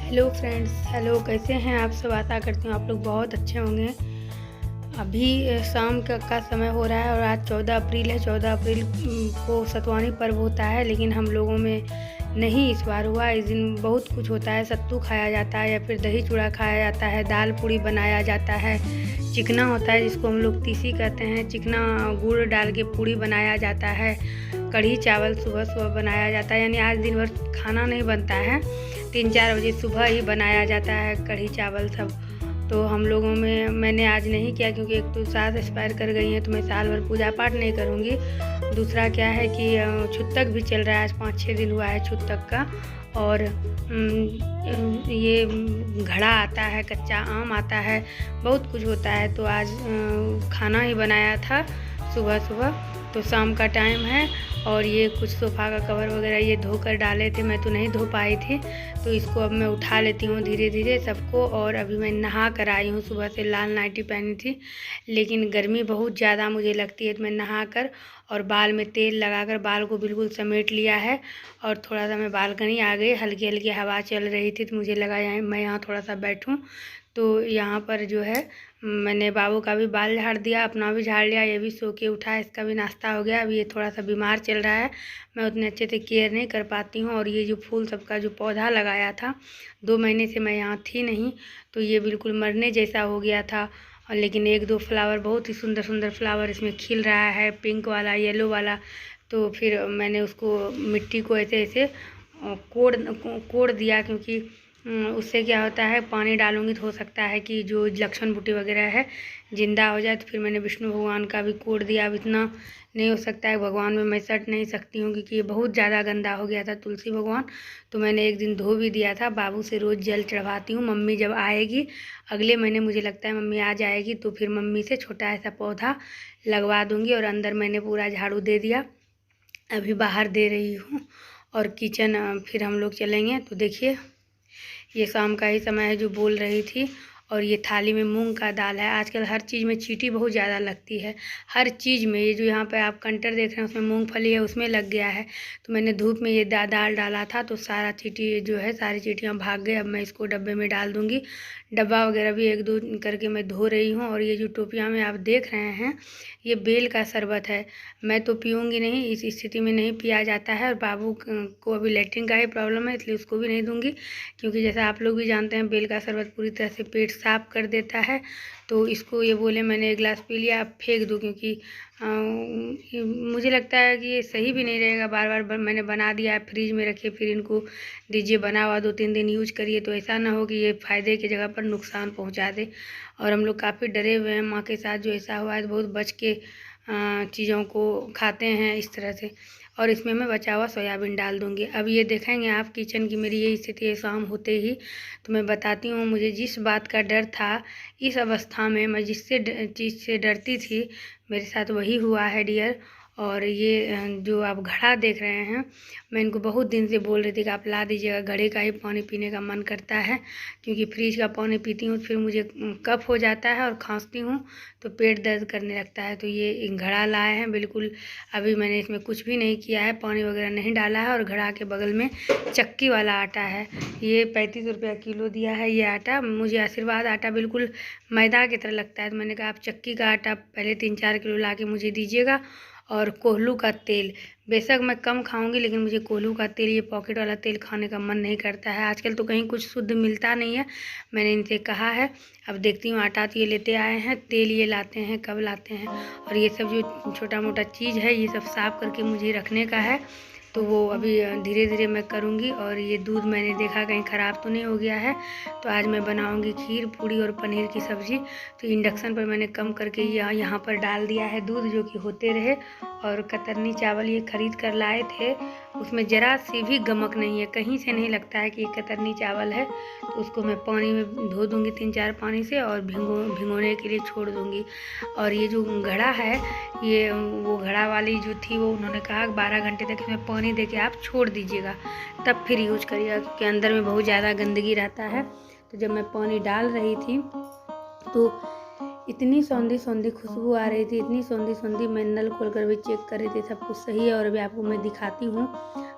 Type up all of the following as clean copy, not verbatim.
Hello friends, hello, कैसे हैं आप सब। आशा करती हूँ आप लोग बहुत अच्छे होंगे। अभी शाम का समय हो रहा है और आज 14 अप्रैल है। 14 अप्रैल को सतवानी पर्व होता है, लेकिन हम लोगों में नहीं इस बार हुआ। इस दिन बहुत कुछ होता है। सत्तू खाया जाता है या फिर दही चूड़ा खाया जाता है, दाल पूड़ी बनाया जाता है, चिकना होता है जिसको हम लोग तीसी कहते हैं, चिकना गुड़ डाल के पूड़ी बनाया जाता है, कढ़ी चावल सुबह सुबह बनाया जाता है। यानी आज दिन भर खाना नहीं बनता है, 3-4 बजे सुबह ही बनाया जाता है कढ़ी चावल सब। तो हम लोगों में मैंने आज नहीं किया, क्योंकि एक तो सास एक्सपायर कर गई हैं, तो मैं साल भर पूजा पाठ नहीं करूँगी। दूसरा क्या है कि छुतक भी चल रहा है, आज 5-6 दिन हुआ है छुतक का। और ये घड़ा आता है, कच्चा आम आता है, बहुत कुछ होता है। तो आज खाना ही बनाया था सुबह सुबह। तो शाम का टाइम है और ये कुछ सोफ़ा का कवर वगैरह ये धोकर डाले थे, मैं तो नहीं धो पाई थी। तो इसको अब मैं उठा लेती हूँ धीरे धीरे सबको। और अभी मैं नहा कर आई हूँ, सुबह से लाल नाइटी पहनी थी, लेकिन गर्मी बहुत ज़्यादा मुझे लगती है। तो मैं नहा कर और बाल में तेल लगाकर बाल को बिल्कुल समेट लिया है। और थोड़ा सा मैं बालकनी आ गई, हल्की हल्की हवा चल रही थी, तो मुझे लगा मैं यहाँ थोड़ा सा बैठूँ। तो यहाँ पर जो है मैंने बाबू का भी बाल झाड़ दिया, अपना भी झाड़ लिया, ये भी सो के उठा है, इसका भी नाश्ता हो गया। अब ये थोड़ा सा बीमार चल रहा है, मैं उतने अच्छे से केयर नहीं कर पाती हूँ। और ये जो फूल सबका जो पौधा लगाया था, 2 महीने से मैं यहाँ थी नहीं, तो ये बिल्कुल मरने जैसा हो गया था। और लेकिन 1-2 फ्लावर, बहुत ही सुंदर सुंदर फ्लावर इसमें खिल रहा है, पिंक वाला, येलो वाला। तो फिर मैंने उसको मिट्टी को ऐसे ऐसे कोड़ दिया, क्योंकि उससे क्या होता है, पानी डालूंगी तो हो सकता है कि जो लक्षण बूटी वगैरह है जिंदा हो जाए। तो फिर मैंने विष्णु भगवान का भी कोड़ दिया। अब इतना नहीं हो सकता है, भगवान में मैं सट नहीं सकती हूँ, क्योंकि ये बहुत ज़्यादा गंदा हो गया था तुलसी भगवान। तो मैंने एक दिन धो भी दिया था। बाबू से रोज़ जल चढ़वाती हूँ। मम्मी जब आएगी अगले महीने, मुझे लगता है मम्मी आ जाएगी, तो फिर मम्मी से छोटा ऐसा पौधा लगवा दूँगी। और अंदर मैंने पूरा झाड़ू दे दिया, अभी बाहर दे रही हूँ। और किचन फिर हम लोग चलेंगे। तो देखिए, ये शाम का ही समय है जो बोल रही थी। और ये थाली में मूंग का दाल है। आजकल हर चीज़ में चींटी बहुत ज़्यादा लगती है, हर चीज़ में। ये जो यहाँ पे आप कंटर देख रहे हैं, उसमें मूंगफली है, उसमें लग गया है। तो मैंने धूप में ये दाल डाला था, तो सारा चींटी जो है, सारी चींटियाँ भाग गए। अब मैं इसको डब्बे में डाल दूँगी। डब्बा वगैरह भी 1-2 करके मैं धो रही हूँ। और ये जो टोपियाँ में आप देख रहे हैं, ये बेल का शरबत है। मैं तो पीऊँगी नहीं, इस स्थिति में नहीं पिया जाता है। और बाबू को अभी लेटरिन का ही प्रॉब्लम है, इसलिए उसको भी नहीं दूँगी। क्योंकि जैसा आप लोग भी जानते हैं, बेल का शरबत पूरी तरह से पेट साफ कर देता है। तो इसको ये बोले मैंने 1 गिलास पी लिया, अब फेंक दूँ, क्योंकि मुझे लगता है कि ये सही भी नहीं रहेगा। बार बार मैंने बना दिया है, फ्रिज में रखिए, फिर इनको दीजिए बना हुआ, 2-3 दिन यूज करिए। तो ऐसा ना हो कि ये फ़ायदे की जगह पर नुकसान पहुंचा दे। और हम लोग काफ़ी डरे हुए हैं, माँ के साथ जो ऐसा हुआ है, तो बहुत बच के चीज़ों को खाते हैं इस तरह से। और इसमें मैं बचा हुआ सोयाबीन डाल दूँगी। अब ये देखेंगे आप, किचन की मेरी ये स्थिति है शाम होते ही। तो मैं बताती हूँ, मुझे जिस बात का डर था, इस अवस्था में मैं जिससे चीज़ से डरती थी, मेरे साथ वही हुआ है डियर। और ये जो आप घड़ा देख रहे हैं, मैं इनको बहुत दिन से बोल रही थी कि आप ला दीजिएगा, घड़े का ही पानी पीने का मन करता है। क्योंकि फ्रिज का पानी पीती हूँ तो फिर मुझे कफ हो जाता है, और खांसती हूँ तो पेट दर्द करने लगता है। तो ये घड़ा लाए हैं बिल्कुल। अभी मैंने इसमें कुछ भी नहीं किया है, पानी वगैरह नहीं डाला है। और घड़ा के बगल में चक्की वाला आटा है, ये 35 रुपया किलो दिया है ये आटा। मुझे आशीर्वाद आटा बिल्कुल मैदा की तरह लगता है। तो मैंने कहा आप चक्की का आटा पहले 3-4 किलो ला के मुझे दीजिएगा। और कोल्हू का तेल, बेशक मैं कम खाऊंगी, लेकिन मुझे कोल्हू का तेल, ये पॉकेट वाला तेल खाने का मन नहीं करता है। आजकल तो कहीं कुछ शुद्ध मिलता नहीं है, मैंने इनसे कहा है। अब देखती हूँ, आटा तो ये लेते आए हैं, तेल ये लाते हैं, कब लाते हैं। और ये सब जो छोटा मोटा चीज़ है, ये सब साफ़ करके मुझे रखने का है। तो वो अभी धीरे धीरे मैं करूँगी। और ये दूध मैंने देखा कहीं ख़राब तो नहीं हो गया है। तो आज मैं बनाऊँगी खीर पूड़ी और पनीर की सब्ज़ी। तो इंडक्शन पर मैंने कम करके यहाँ पर डाल दिया है दूध, जो कि होते रहे। और कतरनी चावल ये ख़रीद कर लाए थे, उसमें ज़रा सी भी गमक नहीं है, कहीं से नहीं लगता है कि ये कतरनी चावल है। तो उसको मैं पानी में धो दूँगी 3-4 पानी से, और भिगोने के लिए छोड़ दूँगी। और ये जो घड़ा है, ये वो घड़ा वाली जो थी, वो उन्होंने कहा 12 घंटे तक इसमें पानी दे के आप छोड़ दीजिएगा, तब फिर यूज करिएगा, क्योंकि अंदर में बहुत ज़्यादा गंदगी रहता है। तो जब मैं पानी डाल रही थी, तो इतनी सौंधी सौंधी खुशबू आ रही थी, इतनी सौंधी सौंधी। मैं नल खोल कर भी चेक कर रही थी, सब कुछ सही है। और अभी आपको मैं दिखाती हूँ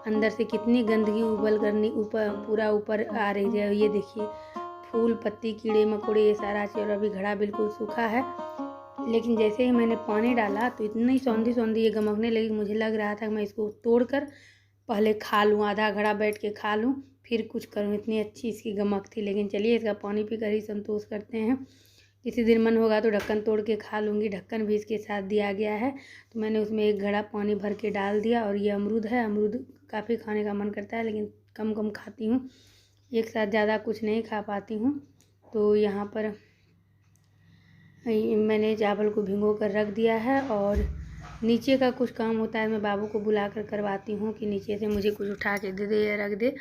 अंदर से कितनी गंदगी उबल कर ऊपर पूरा ऊपर आ रही थी। ये देखिए फूल पत्ती कीड़े मकोड़े ये सारा चीज़, और अभी घड़ा बिल्कुल सूखा है। लेकिन जैसे ही मैंने पानी डाला तो इतनी सौंधी सौंधी ये गमकने लगी, मुझे लग रहा था कि मैं इसको तोड़कर पहले खा लूँ, आधा घड़ा बैठ के खा लूँ फिर कुछ करूँ, इतनी अच्छी इसकी गमक थी। लेकिन चलिए इसका पानी पी कर ही संतोष करते हैं। किसी दिन मन होगा तो ढक्कन तोड़ के खा लूँगी। ढक्कन भी इसके साथ दिया गया है, तो मैंने उसमें एक घड़ा पानी भर के डाल दिया। और ये अमरूद है, अमरूद काफ़ी खाने का मन करता है लेकिन कम कम खाती हूँ, एक साथ ज़्यादा कुछ नहीं खा पाती हूँ। तो यहाँ पर मैंने चावल को भिगो कर रख दिया है। और नीचे का कुछ काम होता है मैं बाबू को बुला कर करवाती हूँ कि नीचे से मुझे कुछ उठा के दे दे या रख दे।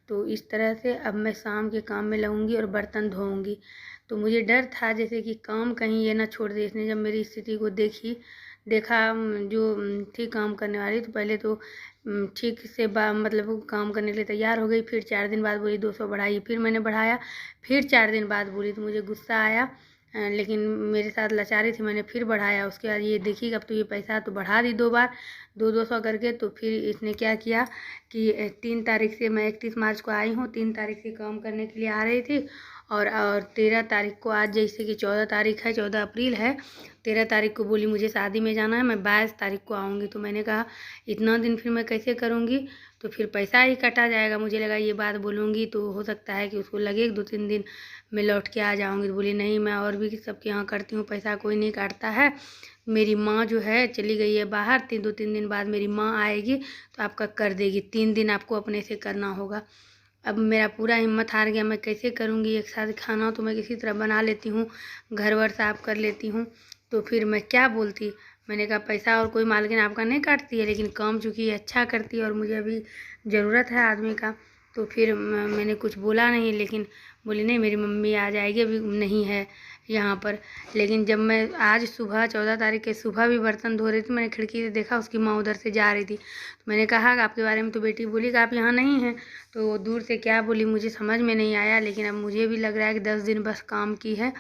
तो इस तरह से अब मैं शाम के काम में लगूँगी और बर्तन धोऊँगी। तो मुझे डर था जैसे कि काम कहीं ये ना छोड़ दे। इसने जब मेरी स्थिति को देखा जो थी काम करने वाली, तो पहले तो ठीक से मतलब काम करने के लिए तैयार हो गई। फिर 4 दिन बाद बोली 200 बढ़ाइए, फिर मैंने बढ़ाया। फिर 4 दिन बाद बोली तो मुझे गुस्सा आया, लेकिन मेरे साथ लाचारी थी, मैंने फिर बढ़ाया। उसके बाद ये देखी अब तो ये पैसा तो बढ़ा दी 2 बार 200 करके। तो फिर इसने क्या किया कि 3 तारीख से, मैं 31 मार्च को आई हूँ, 3 तारीख से काम करने के लिए आ रही थी। और 13 तारीख को, आज जैसे कि 14 तारीख है, 14 अप्रैल है, 13 तारीख को बोली मुझे शादी में जाना है, मैं 22 तारीख को आऊँगी। तो मैंने कहा इतना दिन फिर मैं कैसे करूँगी, तो फिर पैसा ही कटा जाएगा। मुझे लगा ये बात बोलूँगी तो हो सकता है कि उसको लगे 2-3 दिन मैं लौट के आ जाऊँगी। तो बोली नहीं, मैं और भी सबके यहाँ करती हूँ, पैसा कोई नहीं काटता है। मेरी माँ जो है चली गई है बाहर, 2-3 दिन बाद मेरी माँ आएगी तो आपका कर देगी। 3 दिन आपको अपने से करना होगा। अब मेरा पूरा हिम्मत हार गया, मैं कैसे करूँगी। एक साथ खाना तो मैं किसी तरह बना लेती हूँ, घर वर साफ कर लेती हूँ, तो फिर मैं क्या बोलती। मैंने कहा पैसा और कोई मालकिन आपका नहीं काटती है, लेकिन काम चूँकि अच्छा करती है और मुझे अभी ज़रूरत है आदमी का, तो फिर मैंने कुछ बोला नहीं। लेकिन बोली नहीं मेरी मम्मी आ जाएगी, अभी नहीं है यहाँ पर। लेकिन जब मैं आज सुबह 14 तारीख के सुबह भी बर्तन धो रही थी, मैंने खिड़की से देखा उसकी माँ उधर से जा रही थी। तो मैंने कहा कि आपके बारे में तो बेटी बोली कि आप यहाँ नहीं हैं, तो दूर से क्या बोली मुझे समझ में नहीं आया। लेकिन अब मुझे भी लग रहा है कि 10 दिन बस काम की है,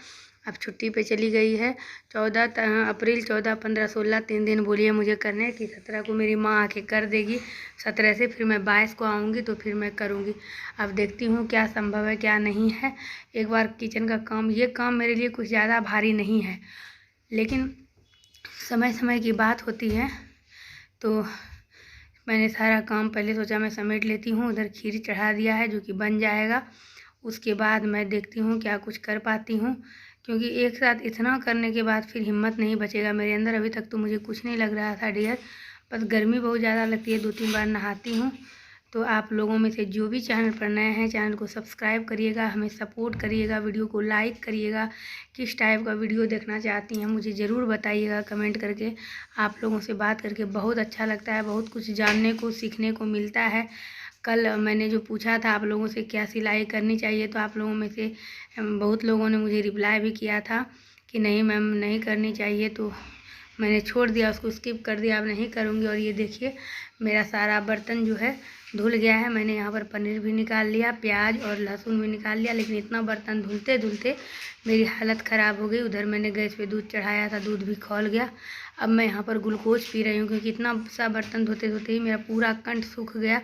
अब छुट्टी पे चली गई है। 14 अप्रैल, 14, 15, 16 3 दिन बोली है मुझे करने की। 17 को मेरी माँ आके कर देगी, 17 से फिर मैं 22 को आऊँगी तो फिर मैं करूँगी। अब देखती हूँ क्या संभव है क्या नहीं है। एक बार किचन का काम, ये काम मेरे लिए कुछ ज़्यादा भारी नहीं है, लेकिन समय समय की बात होती है। तो मैंने सारा काम पहले सोचा मैं समेट लेती हूँ। उधर खीर चढ़ा दिया है जो कि बन जाएगा, उसके बाद मैं देखती हूँ क्या कुछ कर पाती हूँ, क्योंकि एक साथ इतना करने के बाद फिर हिम्मत नहीं बचेगा मेरे अंदर। अभी तक तो मुझे कुछ नहीं लग रहा था डियर, बस गर्मी बहुत ज़्यादा लगती है, 2-3 बार नहाती हूँ। तो आप लोगों में से जो भी चैनल पर नए हैं, चैनल को सब्सक्राइब करिएगा, हमें सपोर्ट करिएगा, वीडियो को लाइक करिएगा। किस टाइप का वीडियो देखना चाहती हैं मुझे ज़रूर बताइएगा कमेंट करके। आप लोगों से बात करके बहुत अच्छा लगता है, बहुत कुछ जानने को सीखने को मिलता है। कल मैंने जो पूछा था आप लोगों से क्या सिलाई करनी चाहिए, तो आप लोगों में से बहुत लोगों ने मुझे रिप्लाई भी किया था कि नहीं मैम नहीं करनी चाहिए, तो मैंने छोड़ दिया, उसको स्किप कर दिया, अब नहीं करूँगी। और ये देखिए मेरा सारा बर्तन जो है धुल गया है। मैंने यहाँ पर पनीर भी निकाल लिया, प्याज और लहसुन भी निकाल लिया, लेकिन इतना बर्तन धुलते धुलते मेरी हालत ख़राब हो गई। उधर मैंने गैस पे दूध चढ़ाया था, दूध भी खौल गया। अब मैं यहाँ पर ग्लूकोज पी रही हूँ, क्योंकि इतना सा बर्तन धोते धोते ही मेरा पूरा कंठ सूख गया।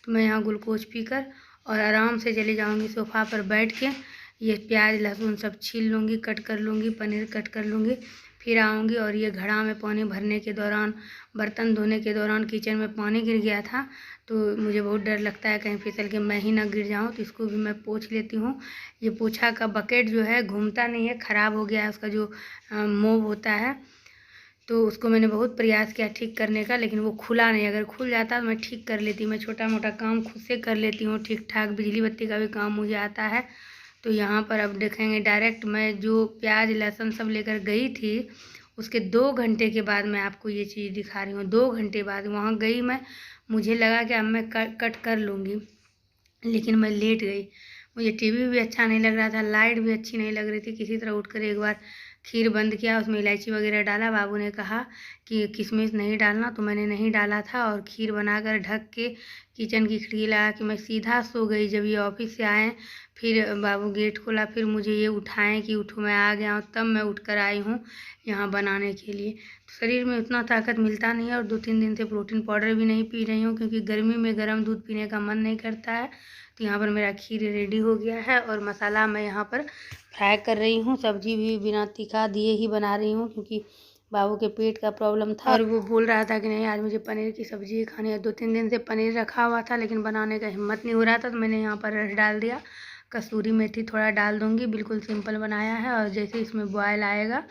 तो मैं यहाँ ग्लूकोज पीकर और आराम से चली जाऊँगी सोफ़ा पर बैठ के। ये प्याज लहसुन सब छील लूँगी, कट कर लूँगी, पनीर कट कर लूँगी, फिर आऊँगी। और ये घड़ा में पानी भरने के दौरान, बर्तन धोने के दौरान किचन में पानी गिर गया था, तो मुझे बहुत डर लगता है कहीं फिसल के मैं ही ना गिर जाऊँ, तो इसको भी मैं पोंछ लेती हूँ। ये पोछा का बकेट जो है घूमता नहीं है, ख़राब हो गया है, उसका जो मोब होता है, तो उसको मैंने बहुत प्रयास किया ठीक करने का, लेकिन वो खुला नहीं। अगर खुल जाता तो मैं ठीक कर लेती। मैं छोटा मोटा काम खुद से कर लेती हूँ ठीक ठाक, बिजली बत्ती का भी काम मुझे आता है। तो यहाँ पर अब देखेंगे डायरेक्ट मैं जो प्याज लहसुन सब लेकर गई थी, उसके 2 घंटे के बाद मैं आपको ये चीज़ दिखा रही हूँ। 2 घंटे बाद वहाँ गई मैं, मुझे लगा कि अब मैं कट कर लूँगी, लेकिन मैं लेट गई। मुझे टीवी भी अच्छा नहीं लग रहा था, लाइट भी अच्छी नहीं लग रही थी। किसी तरह उठकर एक बार खीर बंद किया, उसमें इलायची वगैरह डाला। बाबू ने कहा कि किशमिश नहीं डालना, तो मैंने नहीं डाला था। और खीर बनाकर ढक के किचन की खिड़की लगा के मैं सीधा सो गई। जब ये ऑफिस से आए फिर बाबू गेट खोला, फिर मुझे ये उठाएं कि उठो, मैं आ गया हूँ, तब मैं उठ कर आई हूँ यहाँ बनाने के लिए। तो शरीर में उतना ताकत मिलता नहीं है और 2-3 दिन से प्रोटीन पाउडर भी नहीं पी रही हूँ, क्योंकि गर्मी में गर्म दूध पीने का मन नहीं करता है। तो यहाँ पर मेरा खीर रेडी हो गया है और मसाला मैं यहाँ पर फ्राई कर रही हूँ। सब्जी भी बिना तीखा दिए ही बना रही हूँ, क्योंकि बाबू के पेट का प्रॉब्लम था और वो बोल रहा था कि नहीं आज मुझे पनीर की सब्ज़ी खानी है। 2-3 दिन से पनीर रखा हुआ था, लेकिन बनाने का हिम्मत नहीं हो रहा था। तो मैंने यहाँ पर रस डाल दिया, कसूरी मेथी थोड़ा डाल दूँगी। बिल्कुल सिंपल बनाया है। और जैसे इसमें बॉयल आएगा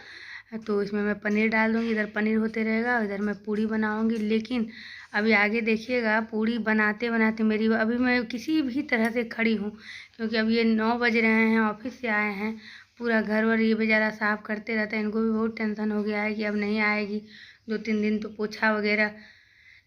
तो इसमें मैं पनीर डाल दूँगी। इधर पनीर होते रहेगा, इधर मैं पूड़ी बनाऊँगी। लेकिन अभी आगे देखिएगा, पूड़ी बनाते बनाते मेरी अभी मैं किसी भी तरह से खड़ी हूँ, क्योंकि अब ये 9 बज रहे हैं, ऑफिस से आए हैं। पूरा घर वर ये बेचारा साफ़ करते रहता है। इनको भी बहुत टेंशन हो गया है कि अब नहीं आएगी 2-3 दिन, तो पोछा वगैरह,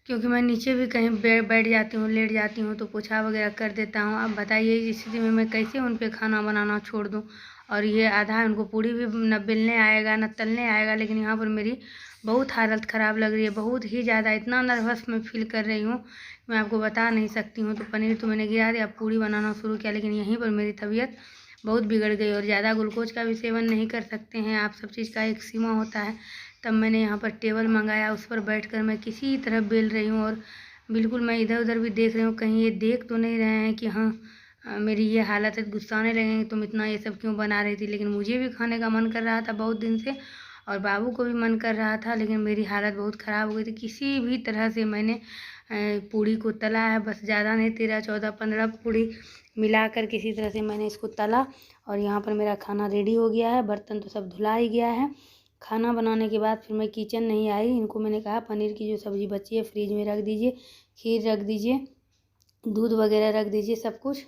क्योंकि मैं नीचे भी कहीं बैठ जाती हूँ, लेट जाती हूँ, तो पोछा वगैरह कर देता हूँ। अब बताइए इस स्थिति में मैं कैसे उन पे खाना बनाना छोड़ दूँ। और ये आधा उनको पूड़ी भी न बेलने आएगा न तलने आएगा। लेकिन यहाँ पर मेरी बहुत हालत ख़राब लग रही है, बहुत ही ज़्यादा। इतना नर्वस मैं फील कर रही हूँ, मैं आपको बता नहीं सकती हूँ। तो पनीर तो मैंने गिरा दिया, पूड़ी बनाना शुरू किया, लेकिन यहीं पर मेरी तबीयत बहुत बिगड़ गई। और ज़्यादा ग्लूकोज का भी सेवन नहीं कर सकते हैं आप, सब चीज़ का एक सीमा होता है। तब मैंने यहाँ पर टेबल मंगाया, उस पर बैठकर मैं किसी तरह बेल रही हूँ। और बिल्कुल मैं इधर उधर भी देख रही हूँ, कहीं ये देख तो नहीं रहे हैं कि हाँ मेरी ये हालत है। गुस्साने लगेंगे तुम इतना ये सब क्यों बना रही थी। लेकिन मुझे भी खाने का मन कर रहा था बहुत दिन से, और बाबू को भी मन कर रहा था, लेकिन मेरी हालत बहुत ख़राब हो गई थी। किसी भी तरह से मैंने पूड़ी को तला है, बस ज़्यादा नहीं, 13-14-15 पूड़ी मिलाकर किसी तरह से मैंने इसको तला। और यहाँ पर मेरा खाना रेडी हो गया है, बर्तन तो सब धुला ही गया है। खाना बनाने के बाद फिर मैं किचन नहीं आई। इनको मैंने कहा पनीर की जो सब्ज़ी बची है फ्रिज में रख दीजिए, खीर रख दीजिए, दूध वगैरह रख दीजिए, सब कुछ।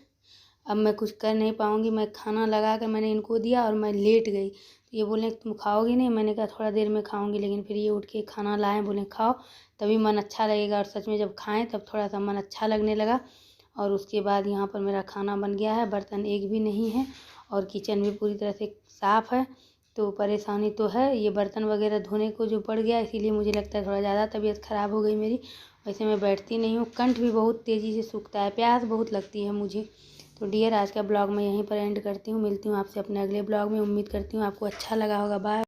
अब मैं कुछ कर नहीं पाऊँगी। मैं खाना लगा कर मैंने इनको दिया और मैं लेट गई। तो ये बोले तुम खाओगी नहीं, मैंने कहा थोड़ा देर में खाऊँगी। लेकिन फिर ये उठ के खाना लाएँ, बोले खाओ तभी मन अच्छा लगेगा। और सच में जब खाएँ तब थोड़ा सा मन अच्छा लगने लगा। और उसके बाद यहाँ पर मेरा खाना बन गया है, बर्तन एक भी नहीं है और किचन भी पूरी तरह से साफ़ है। तो परेशानी तो है, ये बर्तन वगैरह धोने को जो पड़ गया, इसीलिए मुझे लगता है थोड़ा ज़्यादा तबीयत ख़राब हो गई मेरी। वैसे मैं बैठती नहीं हूँ, कंठ भी बहुत तेज़ी से सूखता है, प्यास बहुत लगती है मुझे। तो डियर, आज का ब्लॉग मैं यहीं पर एंड करती हूँ। मिलती हूँ आपसे अपने अगले ब्लॉग में। उम्मीद करती हूँ आपको अच्छा लगा होगा। बाय।